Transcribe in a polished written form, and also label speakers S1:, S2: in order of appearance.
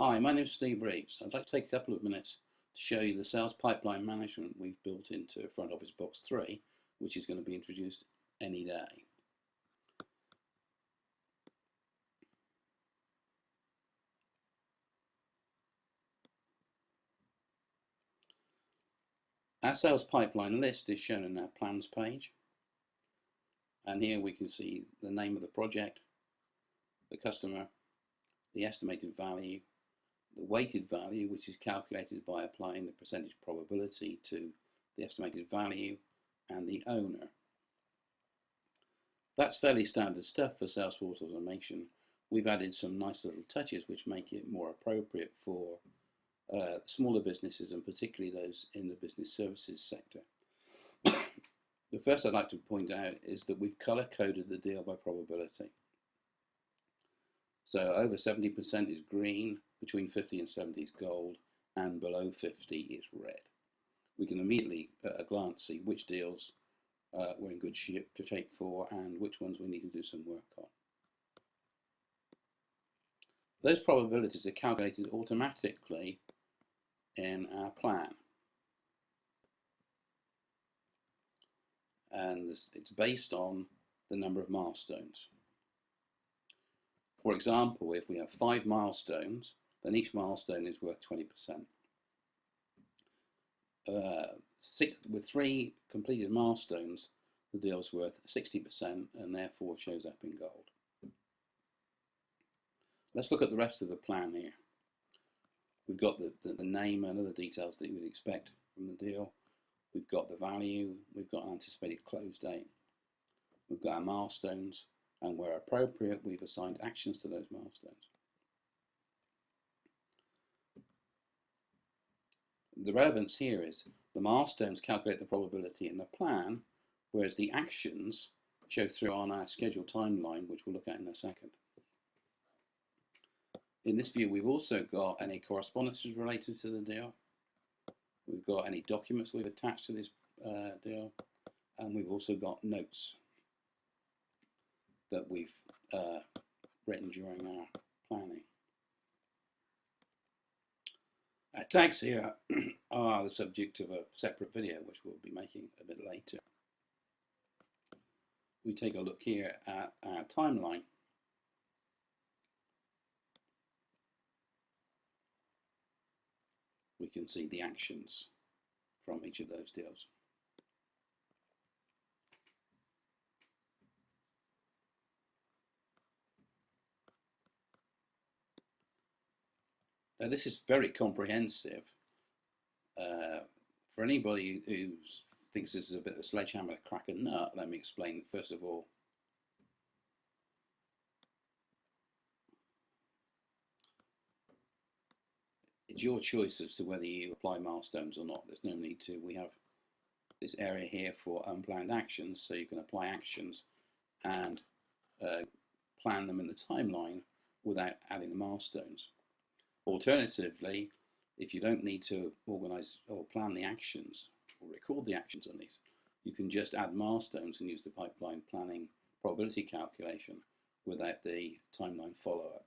S1: Hi, my name is Steve Reeves. I'd like to take a couple of minutes to show you the sales pipeline management we've built into Front Office Box 3, which is going to be introduced any day. Our sales pipeline list is shown in our plans page, and here we can see the name of the project, the customer, the estimated value, the weighted value, which is calculated by applying the percentage probability to the estimated value, and the owner. That's fairly standard stuff for Salesforce automation. We've added some nice little touches which make it more appropriate for smaller businesses, and particularly those in the business services sector. The first I'd like to point out is that we've color-coded the deal by probability. So over 70% is green, between 50 and 70 is gold, and below 50 is red. We can immediately at a glance see which deals we're in good shape for and which ones we need to do some work on. Those probabilities are calculated automatically in our plan, and it's based on the number of milestones. For example, if we have 5 milestones, then each milestone is worth 20%. With 3 completed milestones, the deal's worth 60% and therefore shows up in gold. Let's look at the rest of the plan here. We've got the name and other details that you would expect from the deal. We've got the value, we've got anticipated close date, we've got our milestones, and where appropriate, we've assigned actions to those milestones. The relevance here is the milestones calculate the probability in the plan, whereas the actions show through on our scheduled timeline, which we'll look at in a second. In this view, we've also got any correspondences related to the deal. We've got any documents we've attached to this deal, and we've also got notes that we've written during our planning. Our tags here are the subject of a separate video, which we'll be making a bit later. We take a look here at our timeline. We can see the actions from each of those deals. Now, this is very comprehensive. For anybody who thinks this is a bit of a sledgehammer to crack a nut, let me explain first of all. It's your choice as to whether you apply milestones or not. There's no need to. We have this area here for unplanned actions, so you can apply actions and plan them in the timeline without adding the milestones. Alternatively, if you don't need to organize or plan the actions or record the actions on these, you can just add milestones and use the pipeline planning probability calculation without the timeline follow-up.